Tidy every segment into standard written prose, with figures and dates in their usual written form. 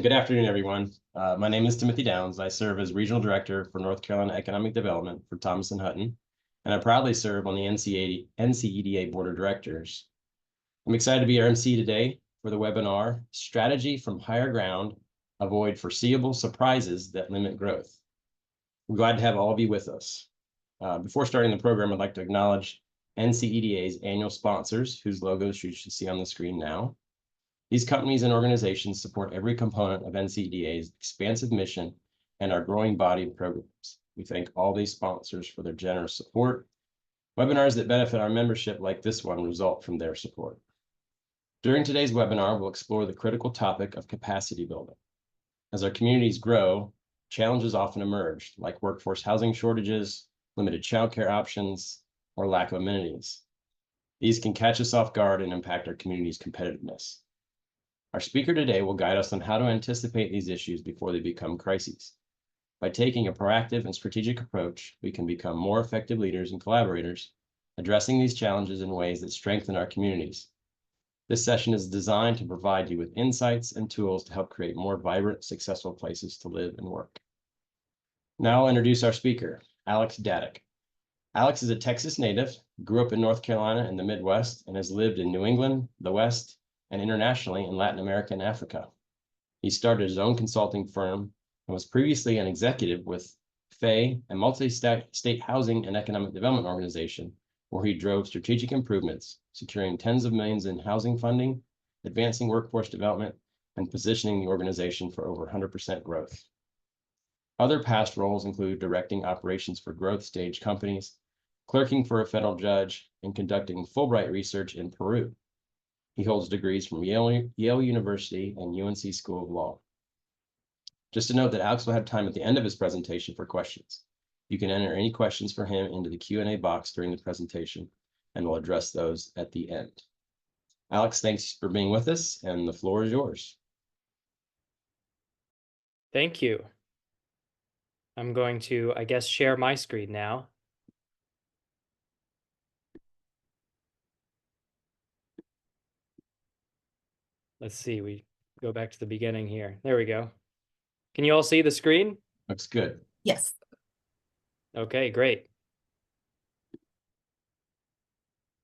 Good afternoon, everyone. My name is Timothy Downs. I serve as Regional Director for North Carolina Economic Development for Thomas & Hutton, and I proudly serve on the NCEDA Board of Directors. I'm excited to be your MC today for the webinar, Strategy from Higher Ground, Avoid Foreseeable Surprises that Limit Growth. We're glad to have all of you with us. Before starting the program, I'd like to acknowledge NCEDA's annual sponsors, whose logos you should see on the screen now. These companies and organizations support every component of NCEDA's expansive mission and our growing body of programs. We thank all these sponsors for their generous support. Webinars that benefit our membership like this one result from their support. During today's webinar, we'll explore the critical topic of capacity building. As our communities grow, challenges often emerge, like workforce housing shortages, limited childcare options, or lack of amenities. These can catch us off guard and impact our community's competitiveness. Our speaker today will guide us on how to anticipate these issues before they become crises. By taking a proactive and strategic approach, we can become more effective leaders and collaborators, addressing these challenges in ways that strengthen our communities. This session is designed to provide you with insights and tools to help create more vibrant, successful places to live and work. Now I'll introduce our speaker, Alex Daddick. Alex is a Texas native, grew up in North Carolina in the Midwest, and has lived in New England, the West, and internationally in Latin America and Africa. He started his own consulting firm and was previously an executive with FAE, a multi-state housing and economic development organization, where he drove strategic improvements, securing tens of millions in housing funding, advancing workforce development, and positioning the organization for over 100% growth. Other past roles include directing operations for growth stage companies, clerking for a federal judge, and conducting Fulbright research in Peru. He holds degrees from Yale University and UNC School of Law. Just to note that Alex will have time at the end of his presentation for questions. You can enter any questions for him into the Q&A box during the presentation, and we'll address those at the end. Alex, thanks for being with us, and the floor is yours. Thank you. I'm going to, I guess, share my screen now. Let's see, we go back to the beginning here. There we go. Can you all see the screen? Looks good. Yes. Okay, great.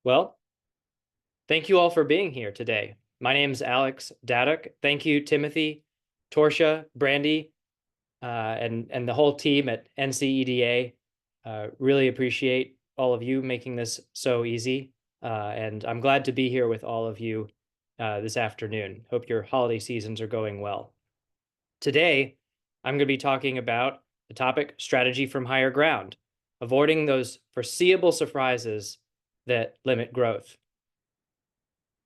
Well, thank you all for being here today. My name's Alex Daddick. Thank you, Timothy, Torcia, Brandy, and the whole team at NCEDA. Really appreciate all of you making this so easy. And I'm glad to be here with all of you this afternoon. Hope your holiday seasons are going well. Today, I'm going to be talking about the topic strategy from higher ground, avoiding those foreseeable surprises that limit growth.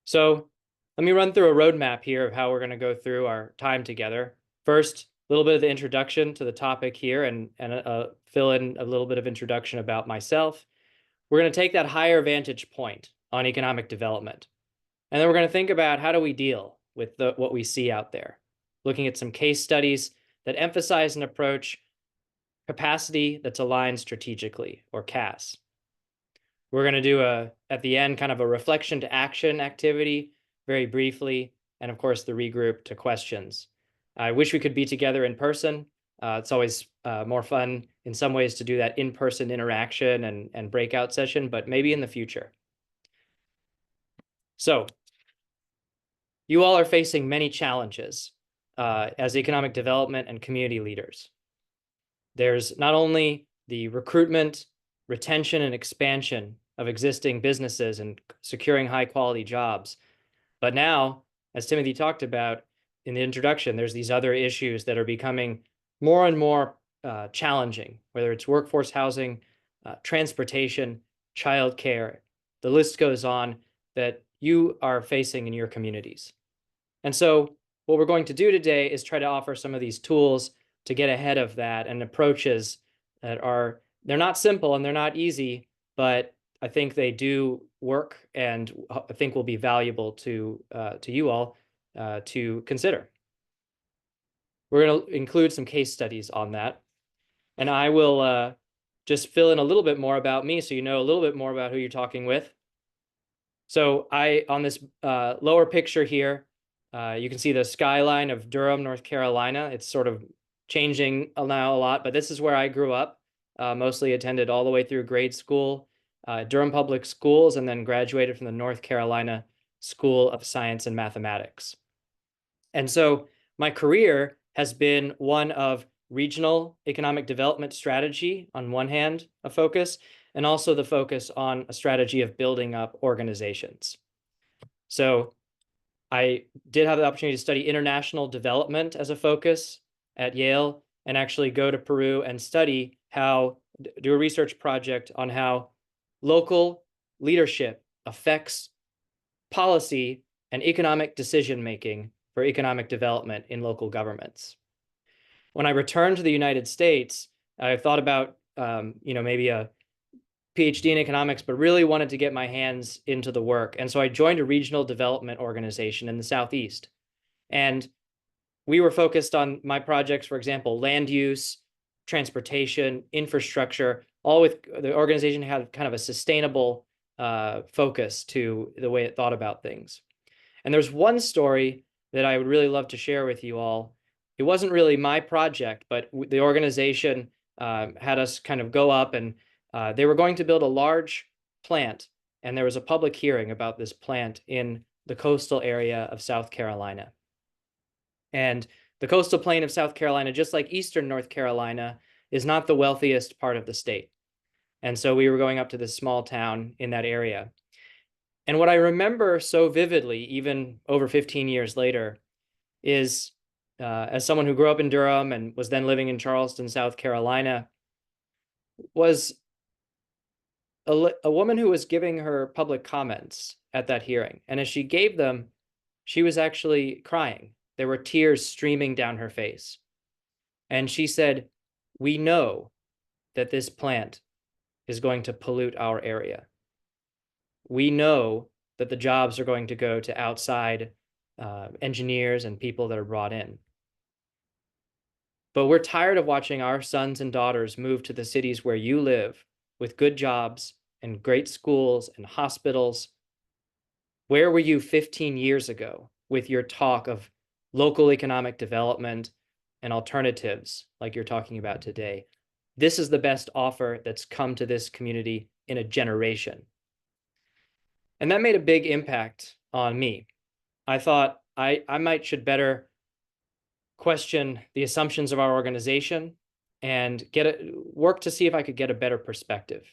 So let me run through a roadmap here of how we're going to go through our time together. First, a little bit of the introduction to the topic here and fill in a little bit of introduction about myself. We're going to take that higher vantage point on economic development. And then we're going to think about how do we deal with what we see out there, looking at some case studies that emphasize and approach capacity that's aligned strategically, or CAS. We're going to do at the end, kind of a reflection to action activity, very briefly, and of course, the regroup to questions. I wish we could be together in person. It's always more fun in some ways to do that in-person interaction and breakout session, but maybe in the future. So you all are facing many challenges as economic development and community leaders. There's not only the recruitment, retention, and expansion of existing businesses and securing high quality jobs, but now, as Timothy talked about in the introduction, there's these other issues that are becoming more and more challenging, whether it's workforce housing, transportation, childcare, the list goes on, that you are facing in your communities. And so what we're going to do today is try to offer some of these tools to get ahead of that, and approaches that they're not simple and they're not easy, but I think they do work, and I think will be valuable to you all to consider. We're going to include some case studies on that, and I will just fill in a little bit more about me so you know a little bit more about who you're talking with. So on this lower picture here, You can see the skyline of Durham, North Carolina. It's sort of changing now a lot, but this is where I grew up. Mostly attended all the way through grade school, Durham Public Schools, and then graduated from the North Carolina School of Science and Mathematics. And so my career has been one of regional economic development strategy on one hand, a focus, and also the focus on a strategy of building up organizations. So I did have the opportunity to study international development as a focus at Yale, and actually go to Peru and study do a research project on how local leadership affects policy and economic decision-making for economic development in local governments. When I returned to the United States, I thought about, maybe a PhD in economics, but really wanted to get my hands into the work. And so I joined a regional development organization in the Southeast. And we were focused on my projects, for example, land use, transportation, infrastructure, all with the organization had kind of a sustainable focus to the way it thought about things. And there's one story that I would really love to share with you all. It wasn't really my project, but the organization had us kind of go up, and they were going to build a large plant, and there was a public hearing about this plant in the coastal area of South Carolina. And the coastal plain of South Carolina, just like eastern North Carolina, is not the wealthiest part of the state. And so we were going up to this small town in that area. And what I remember so vividly, even over 15 years later, is as someone who grew up in Durham and was then living in Charleston, South Carolina, was a woman who was giving her public comments at that hearing. And as she gave them, she was actually crying. There were tears streaming down her face. And she said, "We know that this plant is going to pollute our area. We know that the jobs are going to go to outside engineers and people that are brought in. But we're tired of watching our sons and daughters move to the cities where you live with good jobs and great schools and hospitals. Where were you 15 years ago with your talk of local economic development and alternatives like you're talking about today? This is the best offer that's come to this community in a generation." And that made a big impact on me. I thought I should better question the assumptions of our organization and work to see if I could get a better perspective.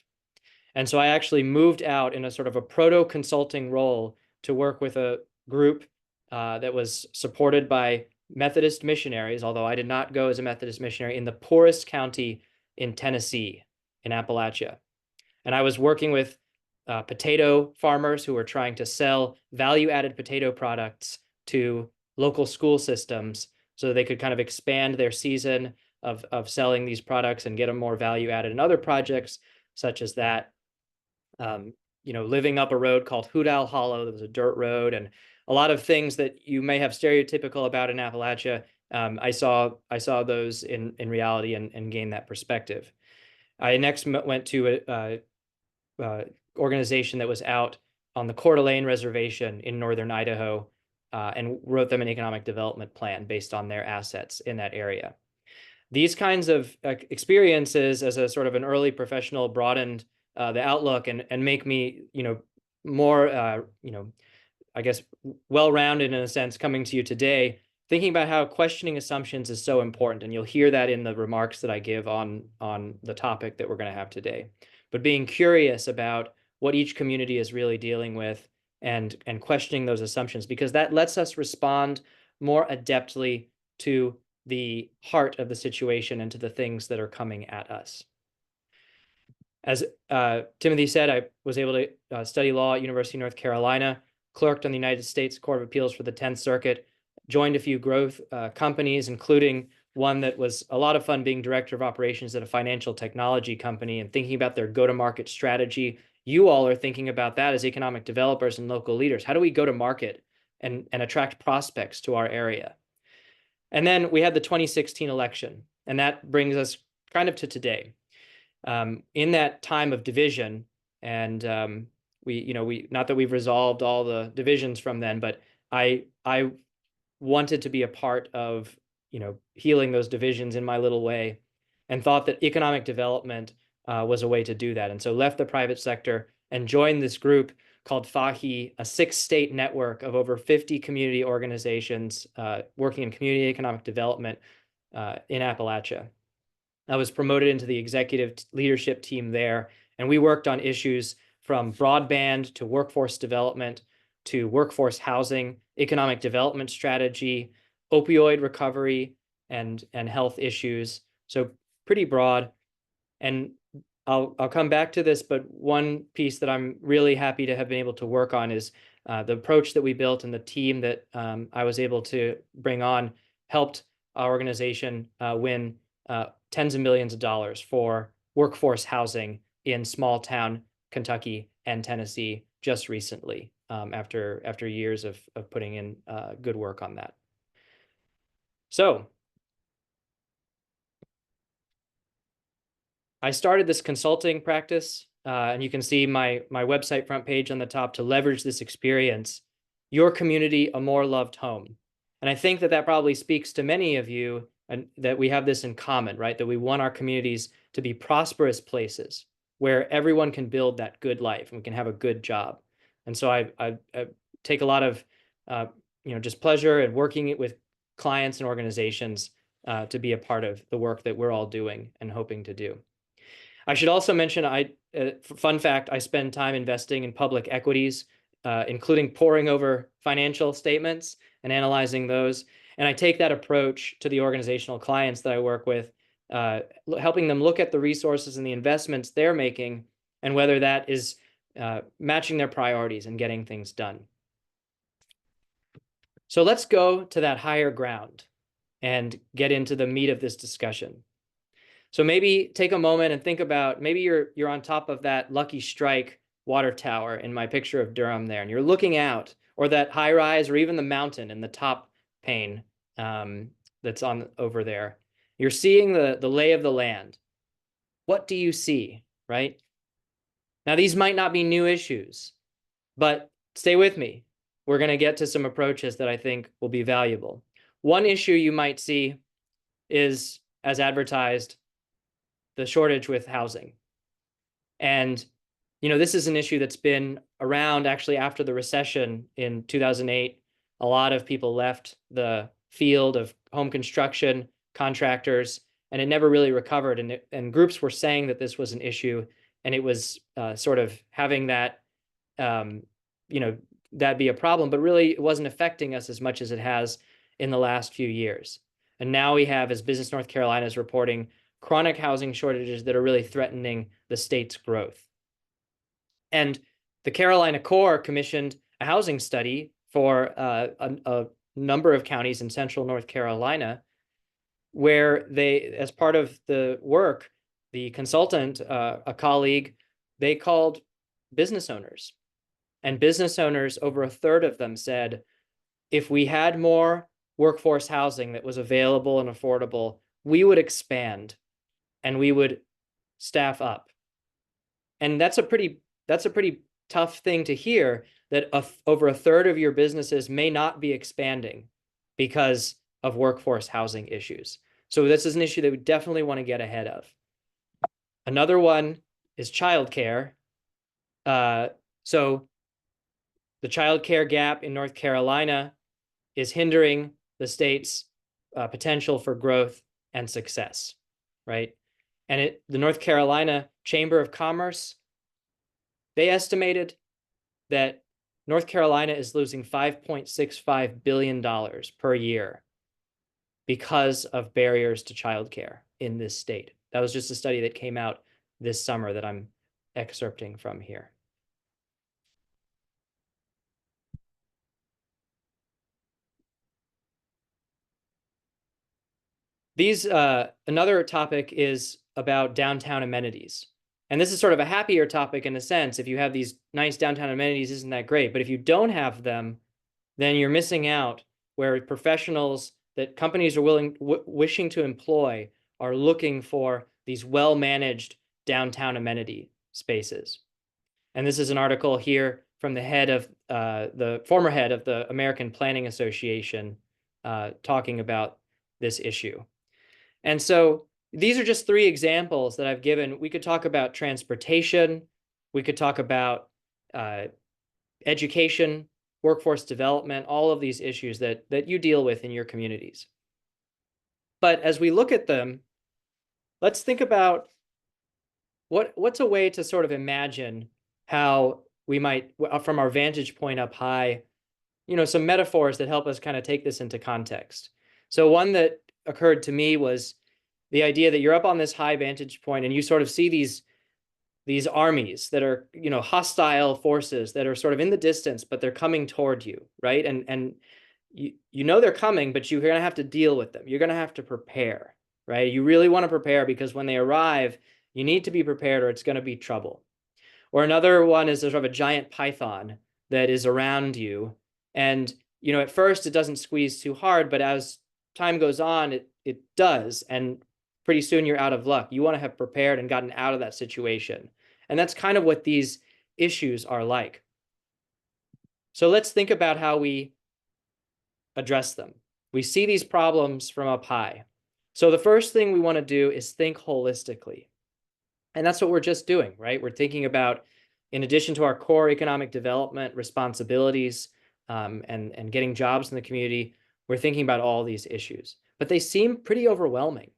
And so I actually moved out in a sort of a proto-consulting role to work with a group that was supported by Methodist missionaries, although I did not go as a Methodist missionary, in the poorest county in Tennessee, in Appalachia. And I was working with potato farmers who were trying to sell value-added potato products to local school systems so that they could kind of expand their season of selling these products and get them more value-added. And other projects such as that, living up a road called Hoot Owl Hollow, that was a dirt road, and a lot of things that you may have stereotypical about in Appalachia. I saw those in reality and gained that perspective. I next went to a organization that was out on the Coeur d'Alene Reservation in northern Idaho, and wrote them an economic development plan based on their assets in that area. These kinds of experiences as a sort of an early professional broadened the outlook and make me, more, I guess, well-rounded in a sense coming to you today, thinking about how questioning assumptions is so important. And you'll hear that in the remarks that I give on the topic that we're going to have today. But being curious about what each community is really dealing with and questioning those assumptions, because that lets us respond more adeptly to the heart of the situation and to the things that are coming at us. As Timothy said, I was able to study law at University of North Carolina, clerked on the United States Court of Appeals for the 10th Circuit, joined a few growth companies, including one that was a lot of fun, being director of operations at a financial technology company and thinking about their go-to-market strategy. You all are thinking about that as economic developers and local leaders. How do we go to market and attract prospects to our area? And then we had the 2016 election, and that brings us kind of to today. In that time of division, and we not that we've resolved all the divisions from then, but I wanted to be a part of, healing those divisions in my little way, and thought that economic development was a way to do that. And so left the private sector and joined this group called FAHI, a 6-state network of over 50 community organizations working in community economic development in Appalachia. I was promoted into the executive leadership team there, and we worked on issues from broadband to workforce development to workforce housing, economic development strategy, opioid recovery, and health issues. So pretty broad. And I'll come back to this, but one piece that I'm really happy to have been able to work on is the approach that we built, and the team that I was able to bring on helped our organization win tens of millions of dollars for workforce housing in small town Kentucky and Tennessee just recently, after years of putting in good work on that. So I started this consulting practice, and you can see my website front page on the top, to leverage this experience, your community, a more loved home. And I think that that probably speaks to many of you, and that we have this in common, right? That we want our communities to be prosperous places where everyone can build that good life and we can have a good job. And so I take a lot of just pleasure in working with clients and organizations to be a part of the work that we're all doing and hoping to do. I should also mention, fun fact, I spend time investing in public equities, including poring over financial statements and analyzing those. And I take that approach to the organizational clients that I work with, helping them look at the resources and the investments they're making and whether that is matching their priorities and getting things done. So let's go to that higher ground and get into the meat of this discussion. So maybe take a moment and think about, maybe you're on top of that Lucky Strike water tower in my picture of Durham there, and you're looking out, or that high rise, or even the mountain in the top pane that's on over there. You're seeing the lay of the land. What do you see, right? Now, these might not be new issues, but stay with me. We're going to get to some approaches that I think will be valuable. One issue you might see is, as advertised, the shortage with housing. And, this is an issue that's been around actually after the recession in 2008. A lot of people left the field of home construction, contractors, and it never really recovered. And groups were saying that this was an issue, and it was sort of having that, that be a problem, but really it wasn't affecting us as much as it has in the last few years. And now we have, as Business North Carolina is reporting, chronic housing shortages that are really threatening the state's growth. And the Carolina Corps commissioned a housing study for a number of counties in central North Carolina, where they, as part of the work, the consultant, a colleague, they called business owners. And business owners, over a third of them said, if we had more workforce housing that was available and affordable, we would expand and we would staff up. And that's a pretty tough thing to hear, that over a third of your businesses may not be expanding because of workforce housing issues. So this is an issue that we definitely want to get ahead of. Another one is childcare. So the childcare gap in North Carolina is hindering the state's potential for growth and success, right? And the North Carolina Chamber of Commerce, they estimated that North Carolina is losing $5.65 billion per year because of barriers to childcare in this state. That was just a study that came out this summer that I'm excerpting from here. Another topic is about downtown amenities. And this is sort of a happier topic in a sense. If you have these nice downtown amenities, isn't that great? But if you don't have them, then you're missing out, where professionals that companies are wishing to employ are looking for these well-managed downtown amenity spaces. And this is an article here from the head of the former head of the American Planning Association, talking about this issue. And so these are just 3 examples that I've given. We could talk about transportation. We could talk about education, workforce development, all of these issues that you deal with in your communities. But as we look at them, let's think about what's a way to sort of imagine how we might, from our vantage point up high, some metaphors that help us kind of take this into context. So one that occurred to me was the idea that you're up on this high vantage point and you sort of see these armies that are, hostile forces that are sort of in the distance, but they're coming toward you, right? And they're coming, but you're going to have to deal with them. You're going to have to prepare, right? You really want to prepare because when they arrive, you need to be prepared or it's going to be trouble. Or another one is sort of a giant python that is around you. And, at first it doesn't squeeze too hard, but as time goes on, it does. And pretty soon you're out of luck. You want to have prepared and gotten out of that situation. And that's kind of what these issues are like. So let's think about how we address them. We see these problems from up high. So the first thing we want to do is think holistically. And that's what we're just doing, right? We're thinking about, in addition to our core economic development responsibilities and getting jobs in the community, we're thinking about all these issues. But they seem pretty overwhelming,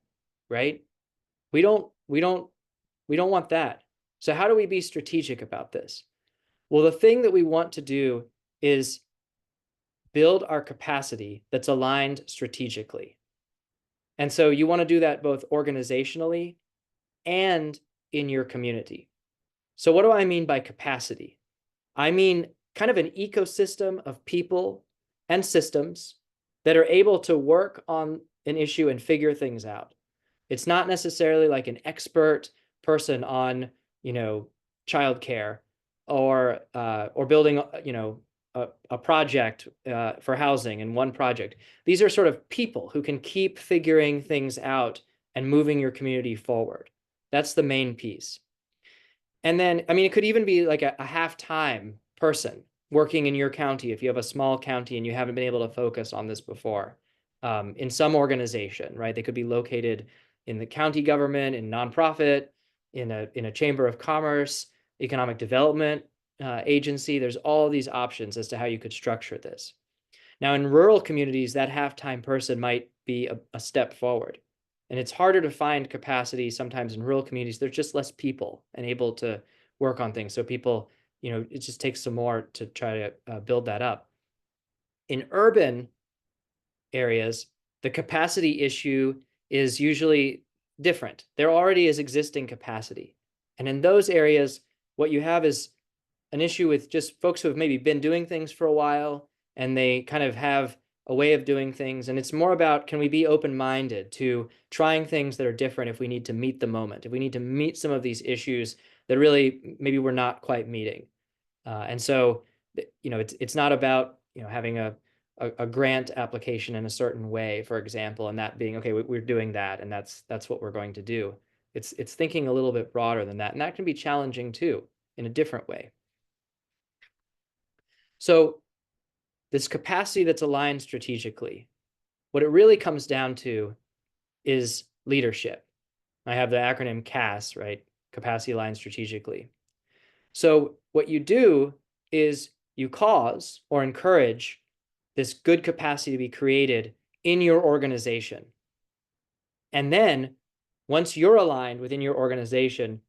right? We don't want that. So how do we be strategic about this? Well, the thing that we want to do is build our capacity that's aligned strategically. And so you want to do that both organizationally and in your community. So what do I mean by capacity? I mean kind of an ecosystem of people and systems that are able to work on an issue and figure things out. It's not necessarily like an expert person on, childcare or building, a project for housing in one project. These are sort of people who can keep figuring things out and moving your community forward. That's the main piece. And then, it could even be like a half-time person working in your county if you have a small county and you haven't been able to focus on this before, in some organization, right? They could be located in the county government, in nonprofit, in a chamber of commerce, economic development agency. There's all these options as to how you could structure this. Now, in rural communities, that half-time person might be a step forward. And it's harder to find capacity sometimes in rural communities. There's just less people and able to work on things. So people, it just takes some more to try to build that up. In urban areas, the capacity issue is usually different. There already is existing capacity. And in those areas, what you have is an issue with just folks who have maybe been doing things for a while and they kind of have a way of doing things. And it's more about, can we be open-minded to trying things that are different if we need to meet the moment, if we need to meet some of these issues that really maybe we're not quite meeting. And so, it's not about, having a grant application in a certain way, for example, and that being, okay, we're doing that. And that's what we're going to do. It's thinking a little bit broader than that. And that can be challenging too, in a different way. So this capacity that's aligned strategically, what it really comes down to is leadership. I have the acronym CAS, right? Capacity aligned strategically. So what you do is you cause or encourage this good capacity to be created in your organization. And then once you're aligned within your organization,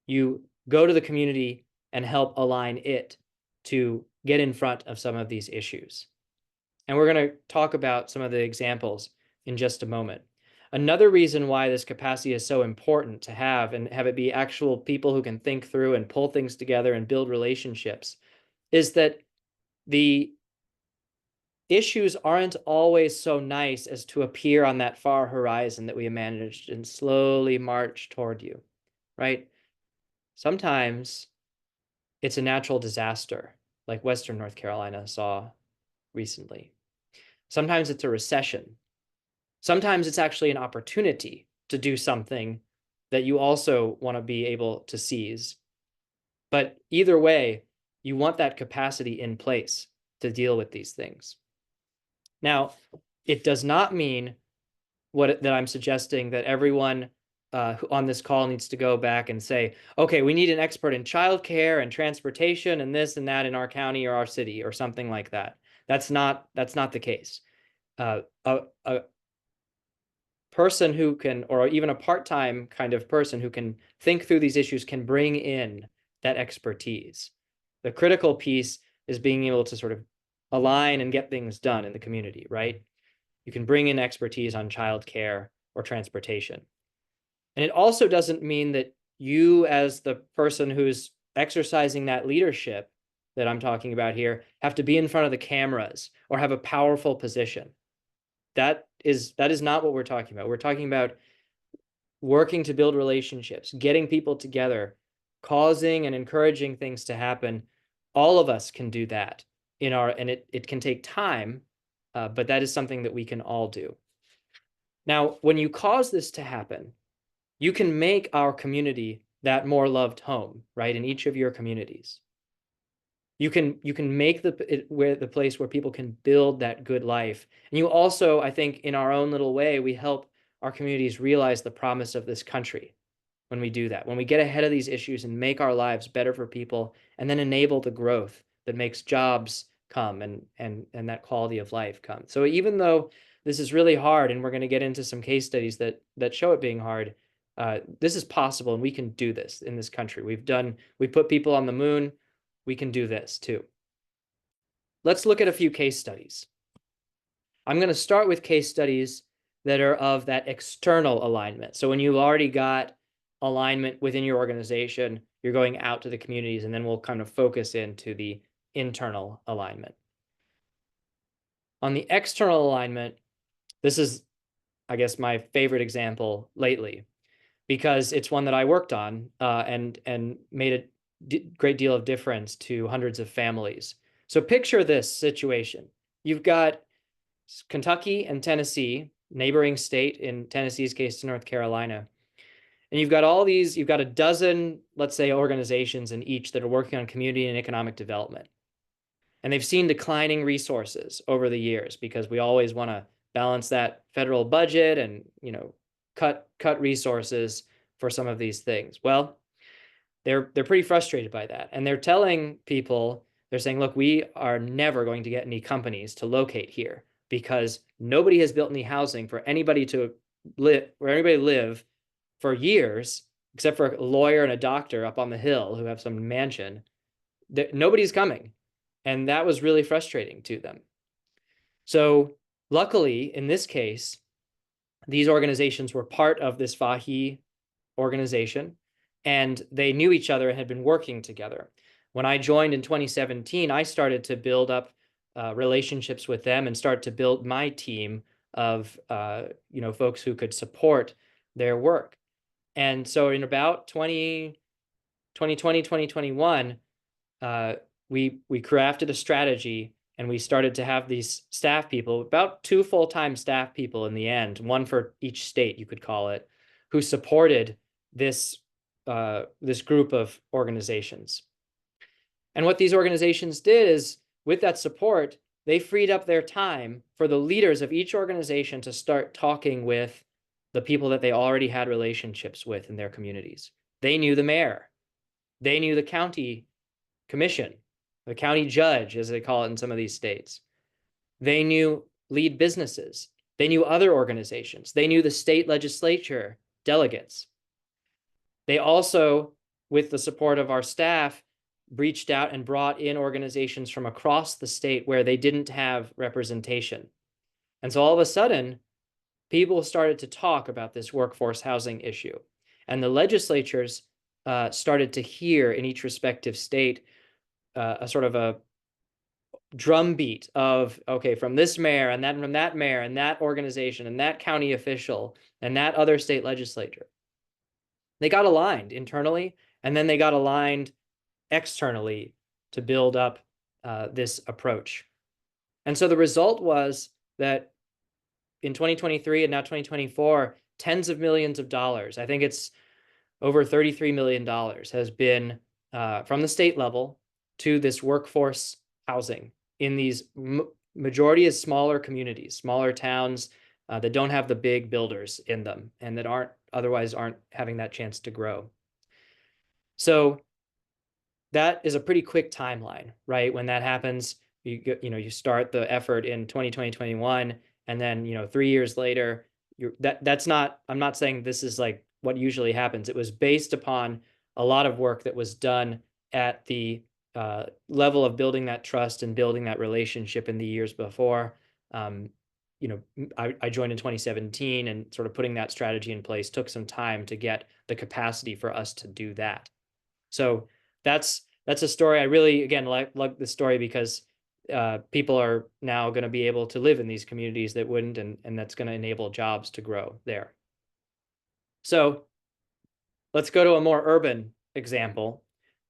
you go to the community and help align it to get in front of some of these issues. And we're going to talk about some of the examples in just a moment. Another reason why this capacity is so important to have and have it be actual people who can think through and pull things together and build relationships is that the issues aren't always so nice as to appear on that far horizon that we managed and slowly march toward you, right? Sometimes it's a natural disaster like Western North Carolina saw recently. Sometimes it's a recession. Sometimes it's actually an opportunity to do something that you also want to be able to seize. But either way, you want that capacity in place to deal with these things. Now, It does not mean that I'm suggesting that everyone on this call needs to go back and say, okay, we need an expert in childcare and transportation and this and that in our county or our city or something like that. That's not the case. A person who can, or even a part-time kind of person who can think through these issues, can bring in that expertise. The critical piece is being able to sort of align and get things done in the community, right? You can bring in expertise on childcare or transportation. And it also doesn't mean that you, as the person who's exercising that leadership that I'm talking about here, have to be in front of the cameras or have a powerful position. That is not what we're talking about. We're talking about working to build relationships, getting people together, causing and encouraging things to happen. All of us can do that and it can take time, but that is something that we can all do. Now, when you cause this to happen, you can make our community that more loved home, right? In each of your communities. You can make the place where people can build that good life. And you also, I think, in our own little way, we help our communities realize the promise of this country when we do that, when we get ahead of these issues and make our lives better for people, and then enable the growth that makes jobs come and that quality of life come. So even though this is really hard, and we're going to get into some case studies that show it being hard, this is possible, and we can do this in this country. We put people on the moon. We can do this too. Let's look at a few case studies. I'm going to start with case studies that are of that external alignment. So when you've already got alignment within your organization, you're going out to the communities, and then we'll kind of focus into the internal alignment. On the external alignment, this is, I guess, my favorite example lately, because it's one that I worked on and made a great deal of difference to hundreds of families. So picture this situation. You've got Kentucky and Tennessee, neighboring state, in Tennessee's case to North Carolina. And you've got a dozen, let's say, organizations in each that are working on community and economic development. And they've seen declining resources over the years because we always want to balance that federal budget and, cut resources for some of these things. Well, they're pretty frustrated by that. And they're telling people, they're saying, look, we are never going to get any companies to locate here because nobody has built any housing for anybody to live for years, except for a lawyer and a doctor up on the hill who have some mansion. Nobody's coming. And that was really frustrating to them. So luckily, in this case, these organizations were part of this Fahi organization, and they knew each other and had been working together. When I joined in 2017, I started to build up relationships with them and start to build my team of folks who could support their work. And so in about 2020, 2021, we crafted a strategy, and we started to have these staff people, about 2 full-time staff people in the end, one for each state, you could call it, who supported this group of organizations. And what these organizations did is, with that support, they freed up their time for the leaders of each organization to start talking with the people that they already had relationships with in their communities. They knew the mayor. They knew the county commission, the county judge, as they call it in some of these states. They knew lead businesses. They knew other organizations. They knew the state legislature delegates. They also, with the support of our staff, reached out and brought in organizations from across the state where they didn't have representation. And so all of a sudden, people started to talk about this workforce housing issue. And the legislatures started to hear in each respective state a sort of a drumbeat of, okay, from this mayor and then from that mayor and that organization and that county official and that other state legislature. They got aligned internally, and then they got aligned externally to build up this approach. And so the result was that in 2023 and now 2024, tens of millions of dollars, I think it's over $33 million, has been from the state level to this workforce housing in these majority is smaller communities, smaller towns that don't have the big builders in them and that otherwise aren't having that chance to grow. So that is a pretty quick timeline, right? When that happens, you start the effort in 2020, 2021, and then 3 years later, that's not, I'm not saying this is like what usually happens. It was based upon a lot of work that was done at the level of building that trust and building that relationship in the years before. I joined in 2017, and sort of putting that strategy in place took some time to get the capacity for us to do that. So that's a story. I really, again, like the story because people are now going to be able to live in these communities that wouldn't, and that's going to enable jobs to grow there. So let's go to a more urban example.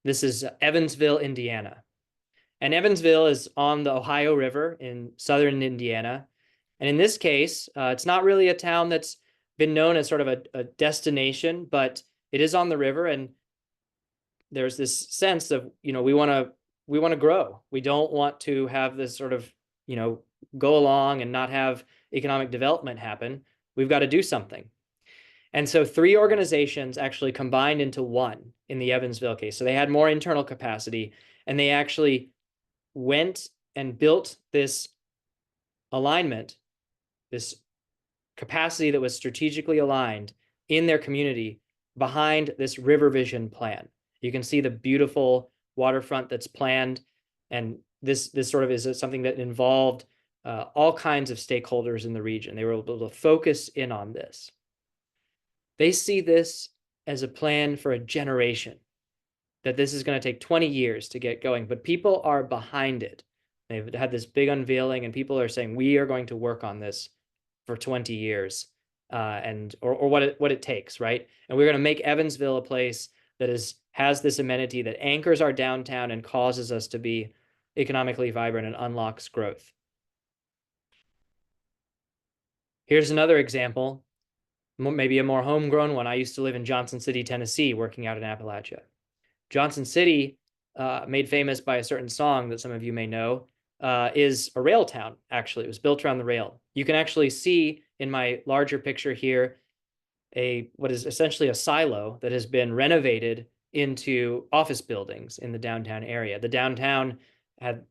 This is Evansville, Indiana. And Evansville is on the Ohio River in southern Indiana. And in this case, it's not really a town that's been known as sort of a destination, but it is on the river. And there's this sense of, we want to grow. We don't want to have this sort of, go along and not have economic development happen. We've got to do something. And so 3 organizations actually combined into one in the Evansville case. So they had more internal capacity, and they actually went and built this alignment, this capacity that was strategically aligned in their community behind this river vision plan. You can see the beautiful waterfront that's planned, and this sort of is something that involved all kinds of stakeholders in the region. They were able to focus in on this. They see this as a plan for a generation, that this is going to take 20 years to get going, but people are behind it. They've had this big unveiling, and people are saying, we are going to work on this for 20 years, or what it takes, right? And we're going to make Evansville a place that has this amenity that anchors our downtown and causes us to be economically vibrant and unlocks growth. Here's another example, maybe a more homegrown one. I used to live in Johnson City, Tennessee, working out in Appalachia. Johnson City, made famous by a certain song that some of you may know, is a rail town, actually. It was built around the rail. You can actually see in my larger picture here what is essentially a silo that has been renovated into office buildings in the downtown area. The downtown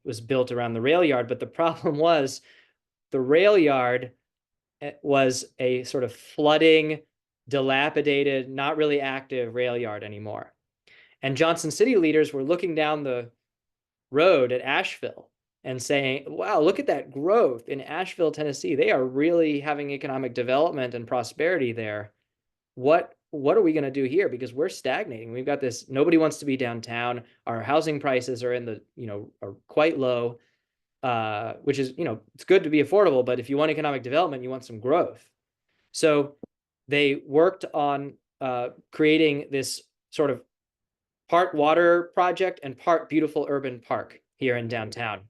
was built around the rail yard, but the problem was the rail yard was a sort of flooding, dilapidated, not really active rail yard anymore. And Johnson City leaders were looking down the road at Asheville and saying, wow, look at that growth in Asheville, Tennessee. They are really having economic development and prosperity there. What are we going to do here? Because we're stagnating. We've got this, nobody wants to be downtown. Our housing prices are are quite low, which is, it's good to be affordable, but if you want economic development, you want some growth. So they worked on creating this sort of part water project and part beautiful urban park here in downtown.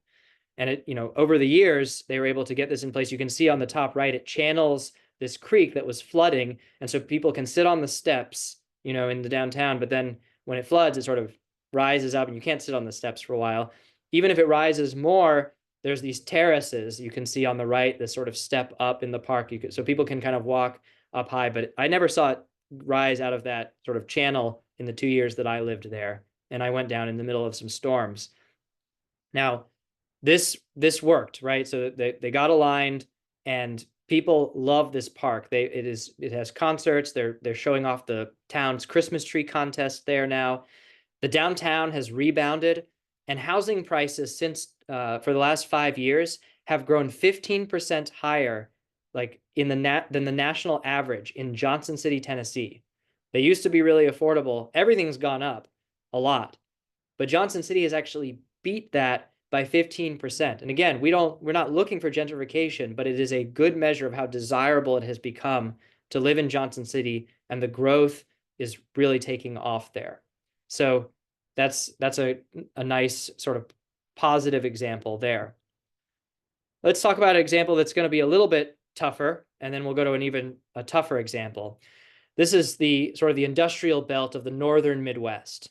And it, over the years, they were able to get this in place. You can see on the top right, it channels this creek that was flooding. And so people can sit on the steps, in the downtown, but then when it floods, it sort of rises up and you can't sit on the steps for a while. Even if it rises more, there's these terraces you can see on the right, this sort of step up in the park. So people can kind of walk up high, but I never saw it rise out of that sort of channel in the 2 years that I lived there. And I went down in the middle of some storms. Now, this worked, right? So they got aligned, and people love this park. It has concerts. They're showing off the town's Christmas tree contest there now. The downtown has rebounded, and housing prices since for the last 5 years have grown 15% higher, like than the national average in Johnson City, Tennessee. They used to be really affordable. Everything's gone up a lot, but Johnson City has actually beat that by 15%. And again, we're not looking for gentrification, but it is a good measure of how desirable it has become to live in Johnson City, and the growth is really taking off there. So that's a nice sort of positive example there. Let's talk about an example that's going to be a little bit tougher, and then we'll go to an even a tougher example. This is the sort of the industrial belt of the northern Midwest.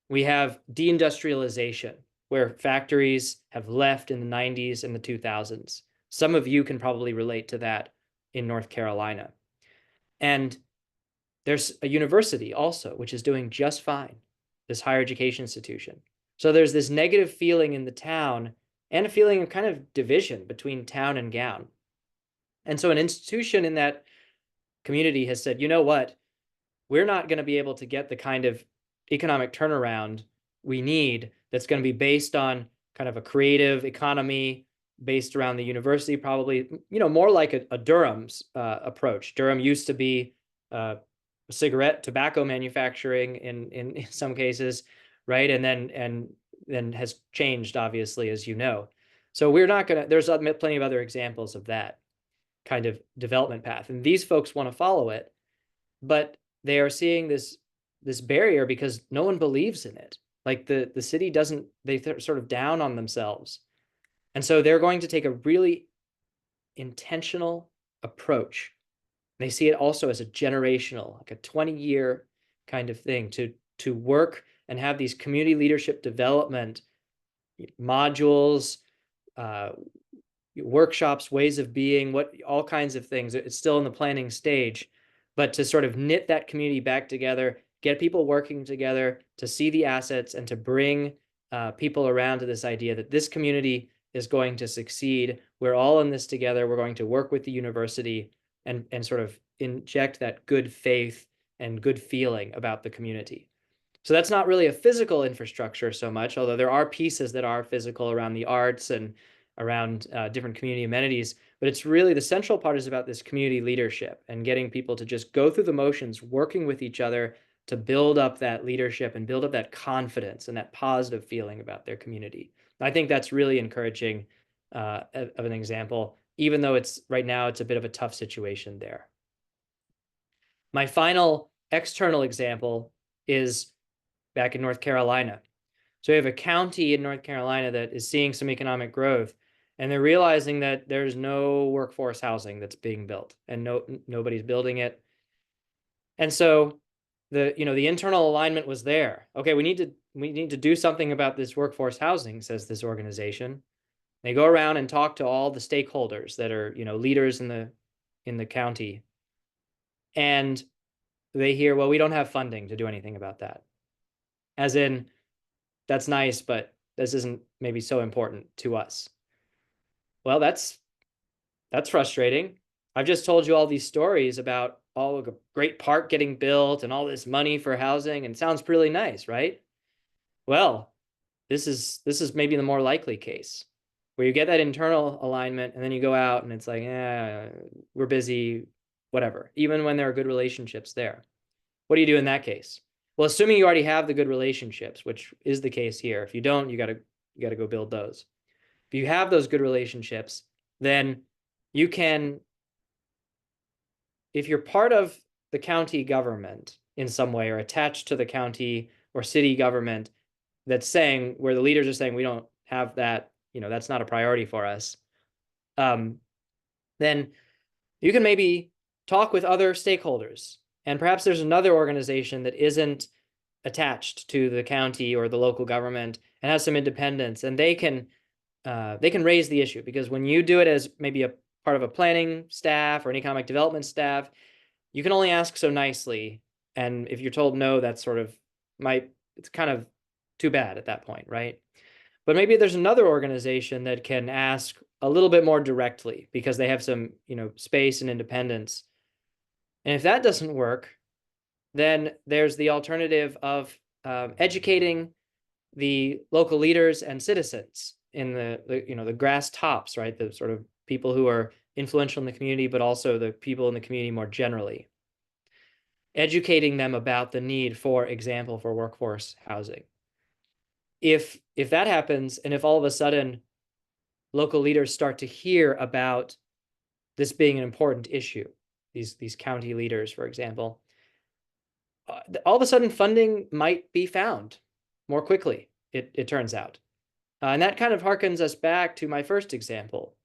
We have deindustrialization. where factories have left in the 90s and the 2000s. Some of you can probably relate to that in North Carolina. And there's a university also, which is doing just fine, this higher education institution. So there's this negative feeling in the town and a feeling of kind of division between town and gown. And so an institution in that community has said, you know what, we're not going to be able to get the kind of economic turnaround we need that's going to be based on kind of a creative economy based around the university, probably, more like a Durham's approach. Durham used to be cigarette tobacco manufacturing in some cases, right? And then has changed, obviously, as you know. So we're not going to, there's plenty of other examples of that kind of development path. And these folks want to follow it, but they are seeing this barrier because no one believes in it. Like the city doesn't, sort of down on themselves. And so they're going to take a really intentional approach. They see it also as a generational, like a 20-year kind of thing to work and have these community leadership development modules, workshops, ways of being, all kinds of things. It's still in the planning stage, but to sort of knit that community back together, get people working together to see the assets and to bring people around to this idea that this community is going to succeed. We're all in this together. We're going to work with the university and sort of inject that good faith and good feeling about the community. So that's not really a physical infrastructure so much, although there are pieces that are physical around the arts and around different community amenities. But it's really, the central part is about this community leadership and getting people to just go through the motions, working with each other to build up that leadership and build up that confidence and that positive feeling about their community. I think that's really encouraging of an example, even though right now it's a bit of a tough situation there. My final external example is back in North Carolina. So we have a county in North Carolina that is seeing some economic growth, and they're realizing that there's no workforce housing that's being built, and nobody's building it. And so the internal alignment was there. Okay, we need to do something about this workforce housing, says this organization. They go around and talk to all the stakeholders that are, leaders in the county. And they hear, well, we don't have funding to do anything about that. As in, that's nice, but this isn't maybe so important to us. Well, that's frustrating. I've just told you all these stories about all a great park getting built and all this money for housing, and it sounds really nice, right? Well, this is maybe the more likely case, where you get that internal alignment and then you go out and it's like, we're busy, whatever, even when there are good relationships there. What do you do in that case? Well, assuming you already have the good relationships, which is the case here. If you don't, you got to go build those. If you have those good relationships, then you can, if you're part of the county government in some way or attached to the county or city government that's saying, where the leaders are saying, we don't have that, that's not a priority for us, then you can maybe talk with other stakeholders. And perhaps there's another organization that isn't attached to the county or the local government and has some independence, and they can raise the issue, because when you do it as maybe a part of a planning staff or an economic development staff, you can only ask so nicely. And if you're told no, that's sort of it's kind of too bad at that point, right? But maybe there's another organization that can ask a little bit more directly because they have some, space and independence. And if that doesn't work, then there's the alternative of educating the local leaders and citizens in the grass tops, right? The sort of people who are influential in the community, but also the people in the community more generally. Educating them about the need, for example, for workforce housing. If that happens, and if all of a sudden local leaders start to hear about this being an important issue, these county leaders, for example, all of a sudden funding might be found more quickly, it turns out. And that kind of harkens us back to my first example.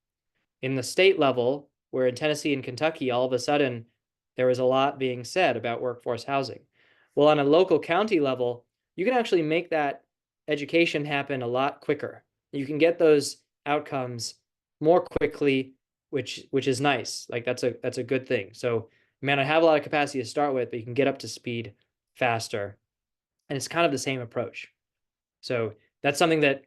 In the state level, where in Tennessee and Kentucky, all of a sudden, there was a lot being said about workforce housing. Well, on a local county level, you can actually make that education happen a lot quicker. You can get those outcomes more quickly, which is nice. Like that's a good thing. So man, I have a lot of capacity to start with, but you can get up to speed faster. And it's kind of the same approach. So that's something that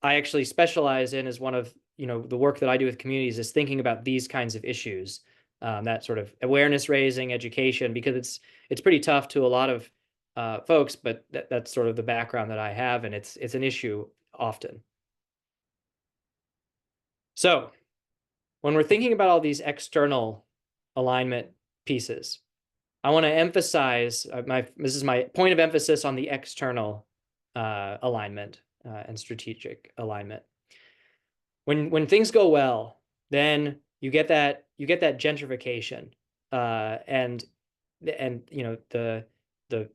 I actually specialize in as one of, the work that I do with communities is thinking about these kinds of issues, that sort of awareness raising, education, because it's pretty tough to a lot of folks, but that's sort of the background that I have, and it's an issue often. So when we're thinking about all these external alignment pieces, I want to emphasize this is my point of emphasis on the external alignment and strategic alignment. When things go well, then you get that gentrification, and the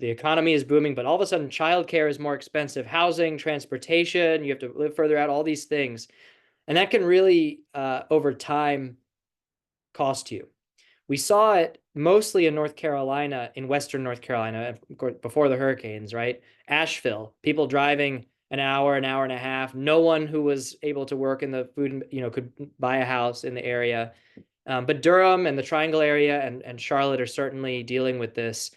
economy is booming, but all of a sudden childcare is more expensive, housing, transportation, you have to live further out, all these things, and that can really over time cost you. We saw it mostly in North Carolina, in Western North Carolina, before the hurricanes, right? Asheville, people driving an hour and a half. No one who was able to work in the food, could buy a house in the area. But Durham and the Triangle area and Charlotte are certainly dealing with this.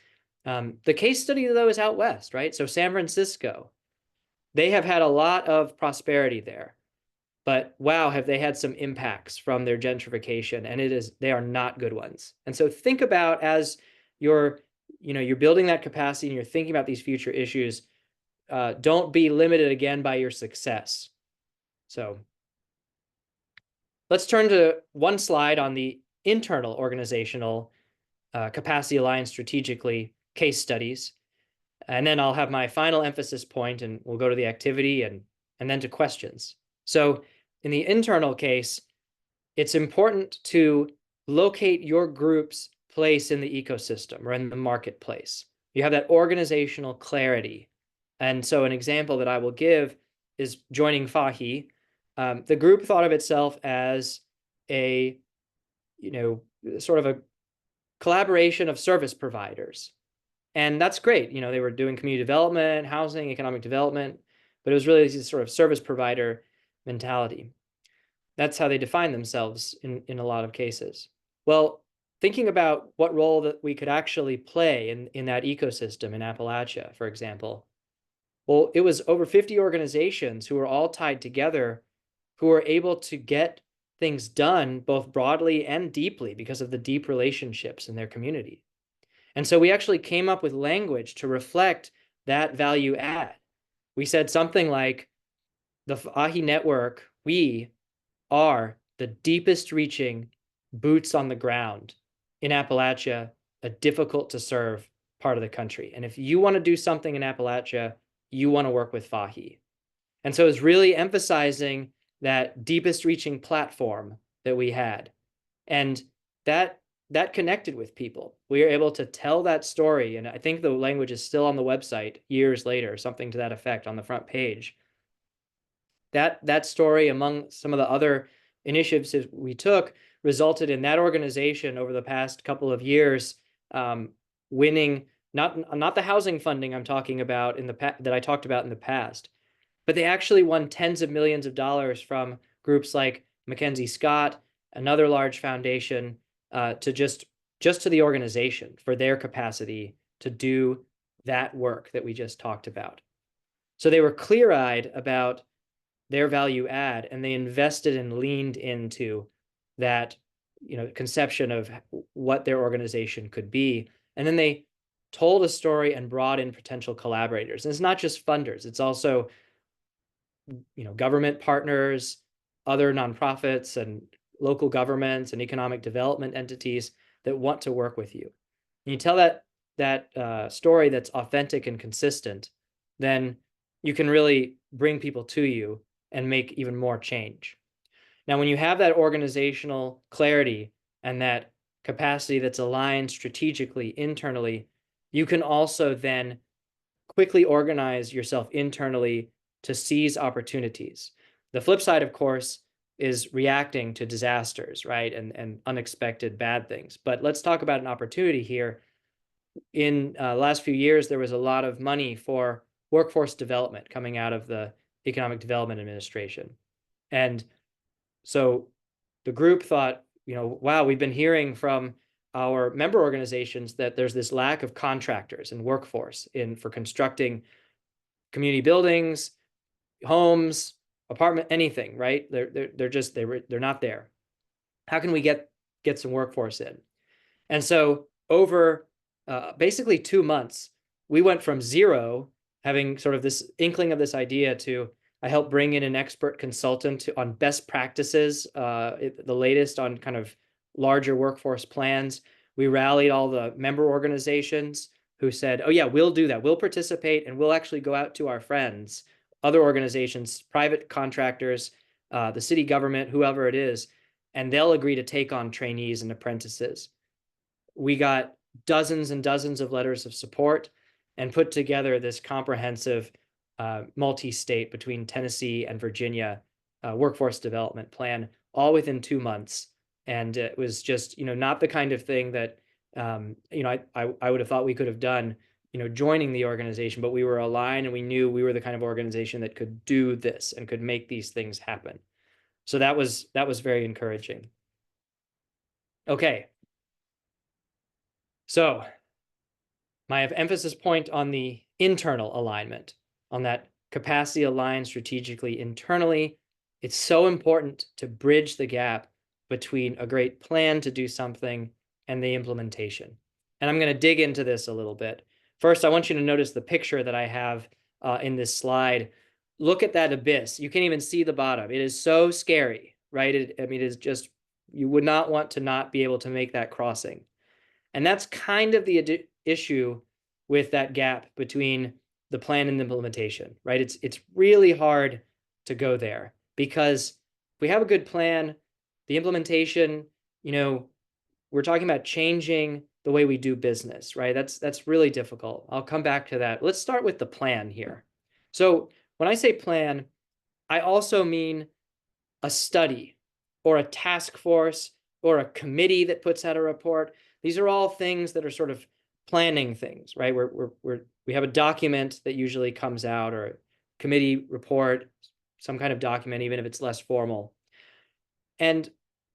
The case study, though, is out west, right? So San Francisco, they have had a lot of prosperity there. But wow, have they had some impacts from their gentrification, and they are not good ones. And so think about, as you're building that capacity and you're thinking about these future issues, don't be limited again by your success. So let's turn to one slide on the internal organizational capacity aligned strategically case studies. And then I'll have my final emphasis point, and we'll go to the activity and then to questions. So in the internal case, it's important to locate your group's place in the ecosystem or in the marketplace. You have that organizational clarity. And so an example that I will give is joining FAHI. The group thought of itself as a, sort of a collaboration of service providers. And that's great. They were doing community development, housing, economic development, but it was really this sort of service provider mentality. That's how they define themselves in a lot of cases. Well, thinking about what role that we could actually play in that ecosystem in Appalachia, for example, well, it was over 50 organizations who were all tied together, who were able to get things done both broadly and deeply because of the deep relationships in their community. And so we actually came up with language to reflect that value add. We said something like, the FAHI network, we are the deepest reaching boots on the ground in Appalachia, a difficult to serve part of the country. And if you want to do something in Appalachia, you want to work with FAHI. And so it's really emphasizing that deepest reaching platform that we had. And that connected with people. We were able to tell that story. And I think the language is still on the website years later, something to that effect on the front page. That story, among some of the other initiatives we took, resulted in that organization over the past couple of years winning not the housing funding I'm talking about that I talked about in the past, but they actually won tens of millions of dollars from groups like Mackenzie Scott, another large foundation, to just to the organization for their capacity to do that work that we just talked about. So they were clear-eyed about their value add, and they invested and leaned into that, conception of what their organization could be. And then they told a story and brought in potential collaborators. And it's not just funders, it's also, government partners, other nonprofits and local governments and economic development entities that want to work with you. And you tell that story that's authentic and consistent, then you can really bring people to you and make even more change. Now, when you have that organizational clarity and that capacity that's aligned strategically internally, you can also then quickly organize yourself internally to seize opportunities. The flip side, of course, is reacting to disasters, right? And unexpected bad things. But let's talk about an opportunity here. In the last few years, there was a lot of money for workforce development coming out of the Economic Development Administration. And so the group thought, wow, we've been hearing from our member organizations that there's this lack of contractors and workforce for constructing community buildings, homes, apartment, anything, right? They're not there. How can we get some workforce in? And so over basically 2 months, we went from zero, having sort of this inkling of this idea, to I helped bring in an expert consultant on best practices, the latest on kind of larger workforce plans. We rallied all the member organizations who said, oh yeah, we'll do that. We'll participate, and we'll actually go out to our friends, other organizations, private contractors, the city government, whoever it is, and they'll agree to take on trainees and apprentices. We got dozens and dozens of letters of support and put together this comprehensive multi-state between Tennessee and Virginia workforce development plan, all within 2 months. And it was just, not the kind of thing that, I would have thought we could have done, joining the organization, but we were aligned and we knew we were the kind of organization that could do this and could make these things happen. So that was very encouraging. Okay. So my emphasis point on the internal alignment, on that capacity aligned strategically internally. It's so important to bridge the gap between a great plan to do something and the implementation. And I'm going to dig into this a little bit. First, I want you to notice the picture that I have in this slide. Look at that abyss. You can't even see the bottom. It is so scary, right? It is just, you would not want to not be able to make that crossing. And that's kind of the issue with that gap between the plan and the implementation, right? It's really hard to go there, because if we have a good plan, the implementation, we're talking about changing the way we do business, right? That's really difficult. I'll come back to that. Let's start with the plan here. So when I say plan, I also mean a study or a task force or a committee that puts out a report. These are all things that are sort of planning things, right? We have a document that usually comes out, or a committee report, some kind of document, even if it's less formal. And